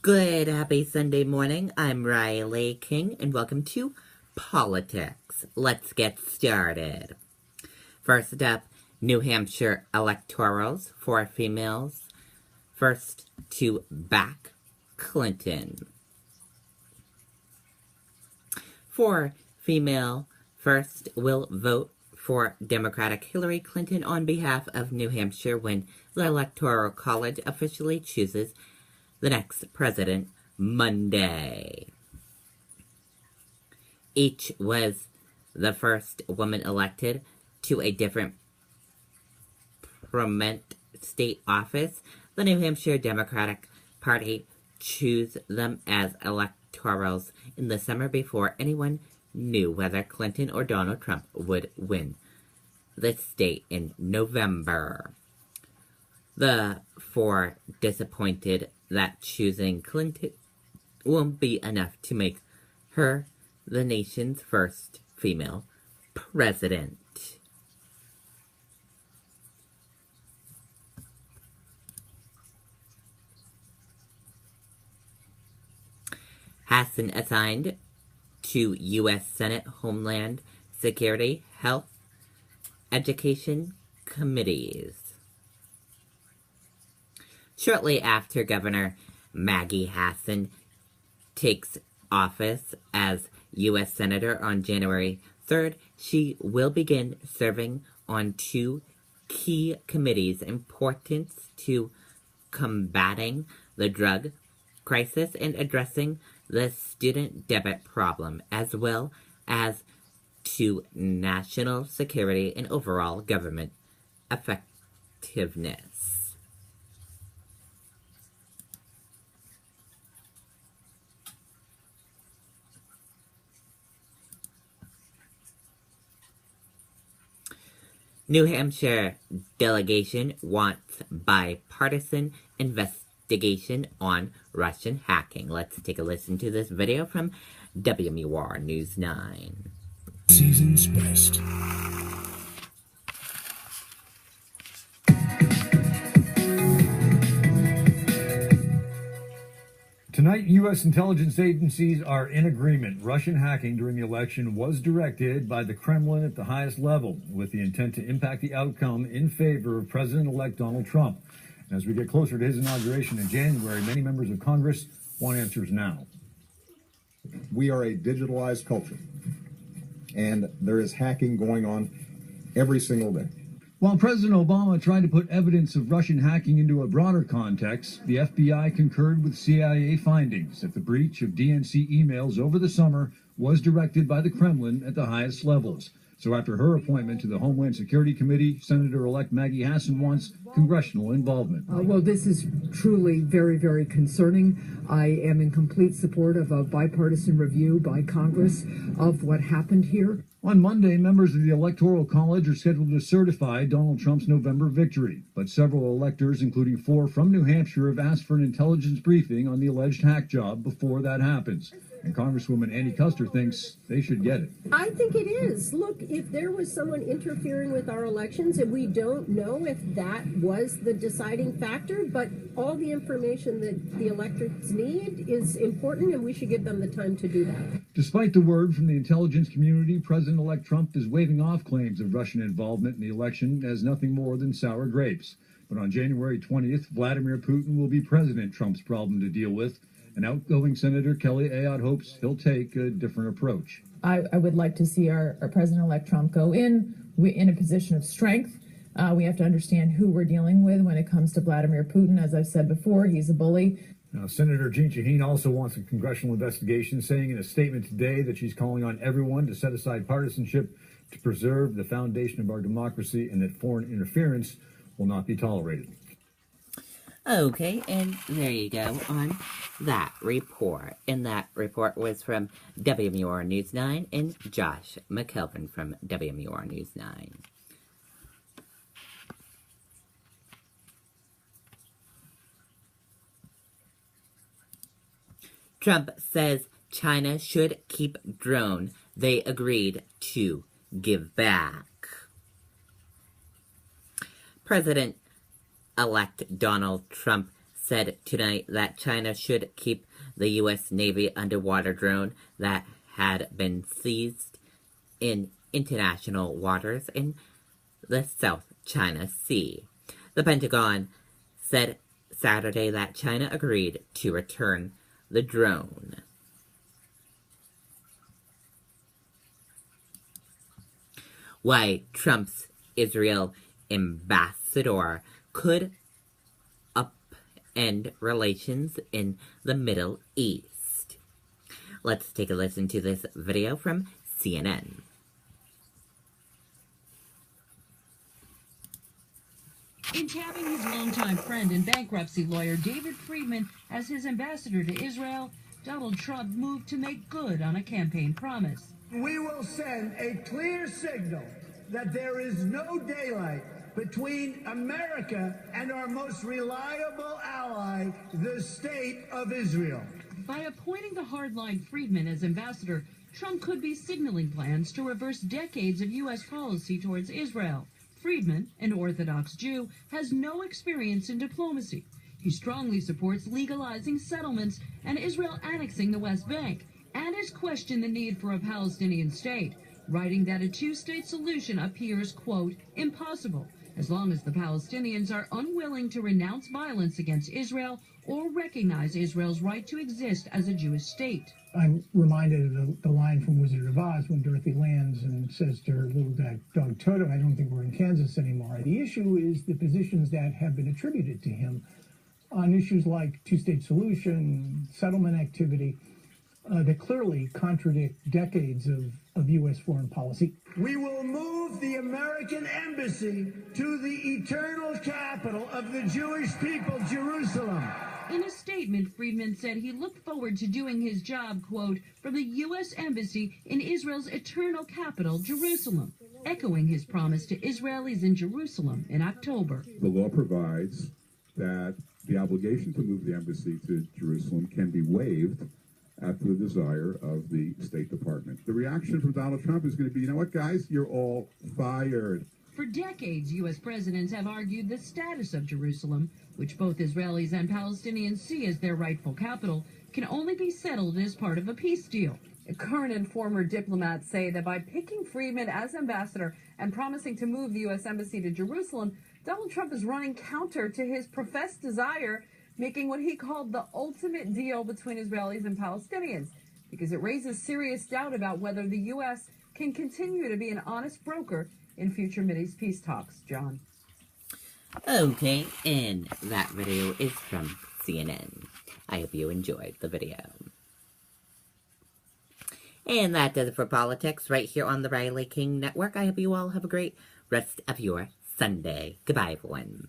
Good, happy Sunday morning. I'm Riley King, and welcome to Politics. Let's get started. First up, New Hampshire electorals for females. First to back Clinton. For female, first will vote for Democratic Hillary Clinton on behalf of New Hampshire when the Electoral College officially chooses the next president Monday. Each was the first woman elected to a different prominent state office. The New Hampshire Democratic Party chose them as electorals in the summer before anyone knew whether Clinton or Donald Trump would win the state in November. The four disappointed that choosing Clinton won't be enough to make her the nation's first female president. Hassan assigned to U.S. Senate Homeland Security, Health, Education committees. Shortly after Governor Maggie Hassan takes office as U.S. Senator on January 3rd, she will begin serving on two key committees important to combating the drug crisis and addressing the student debt problem, as well as to national security and overall government effectiveness. New Hampshire delegation wants bipartisan investigation on Russian hacking. Let's take a listen to this video from WMUR News 9. Season's best. Tonight, U.S. intelligence agencies are in agreement. Russian hacking during the election was directed by the Kremlin at the highest level with the intent to impact the outcome in favor of President-elect Donald Trump. And as we get closer to his inauguration in January, many members of Congress want answers now. We are a digitalized culture, and there is hacking going on every single day. While President Obama tried to put evidence of Russian hacking into a broader context, the FBI concurred with CIA findings that the breach of DNC emails over the summer was directed by the Kremlin at the highest levels. So after her appointment to the Homeland Security Committee, Senator-elect Maggie Hassan wants congressional involvement. Well, this is truly very, very concerning. I am in complete support of a bipartisan review by Congress of what happened here. On Monday, members of the Electoral College are scheduled to certify Donald Trump's November victory. But several electors, including 4 from New Hampshire, have asked for an intelligence briefing on the alleged hack job before that happens. And Congresswoman Annie Kuster thinks they should get it. I think it is. Look, if there was someone interfering with our elections, and we don't know if that was the deciding factor, but all the information that the electors need is important, and we should give them the time to do that. Despite the word from the intelligence community, President-elect Trump is waving off claims of Russian involvement in the election as nothing more than sour grapes. But on January 20th, Vladimir Putin will be President Trump's problem to deal with. And outgoing Senator Kelly Ayotte hopes he'll take a different approach. I would like to see our President-elect Trump go in a position of strength. We have to understand who we're dealing with when it comes to Vladimir Putin. As I've said before, he's a bully. Now, Senator Jeanne Shaheen also wants a congressional investigation, saying in a statement today that she's calling on everyone to set aside partisanship to preserve the foundation of our democracy and that foreign interference will not be tolerated. Okay, and there you go on that report. And that report was from WMUR News 9 and Josh McKelvin from WMUR News 9. Trump says China should keep drone they agreed to give back. President-elect Donald Trump said tonight that China should keep the U.S. Navy underwater drone that had been seized in international waters in the South China Sea. The Pentagon said Saturday that China agreed to return the drone. Why Trump's Israel ambassador could upend relations in the Middle East. Let's take a listen to this video from CNN. In tabbing his longtime friend and bankruptcy lawyer David Friedman as his ambassador to Israel, Donald Trump moved to make good on a campaign promise. We will send a clear signal that there is no daylight between America and our most reliable ally, the State of Israel. By appointing the hardline Friedman as ambassador, Trump could be signaling plans to reverse decades of U.S. policy towards Israel. Friedman, an Orthodox Jew, has no experience in diplomacy. He strongly supports legalizing settlements and Israel annexing the West Bank, and has questioned the need for a Palestinian state, writing that a two-state solution appears, quote, impossible, as long as the Palestinians are unwilling to renounce violence against Israel or recognize Israel's right to exist as a Jewish state. I'm reminded of the line from Wizard of Oz when Dorothy lands and says to her little dog Toto, I don't think we're in Kansas anymore. The issue is the positions that have been attributed to him on issues like two-state solution, settlement activity, that clearly contradict decades of U.S. foreign policy. We will move the American embassy to the eternal capital of the Jewish people, Jerusalem. In a statement, Friedman said he looked forward to doing his job, quote, from the U.S. Embassy in Israel's eternal capital, Jerusalem, echoing his promise to Israelis in Jerusalem in October. The law provides that the obligation to move the embassy to Jerusalem can be waived at the desire of the State Department. The reaction from Donald Trump is going to be, you know what, guys, you're all fired. For decades, U.S. presidents have argued the status of Jerusalem, which both Israelis and Palestinians see as their rightful capital, can only be settled as part of a peace deal. Current and former diplomats say that by picking Friedman as ambassador and promising to move the U.S. Embassy to Jerusalem, Donald Trump is running counter to his professed desire, making what he called the ultimate deal between Israelis and Palestinians, because it raises serious doubt about whether the U.S. can continue to be an honest broker in future Mideast peace talks. John. Okay, and that video is from CNN. I hope you enjoyed the video. And that does it for politics right here on the Riley King Network. I hope you all have a great rest of your Sunday. Goodbye, everyone.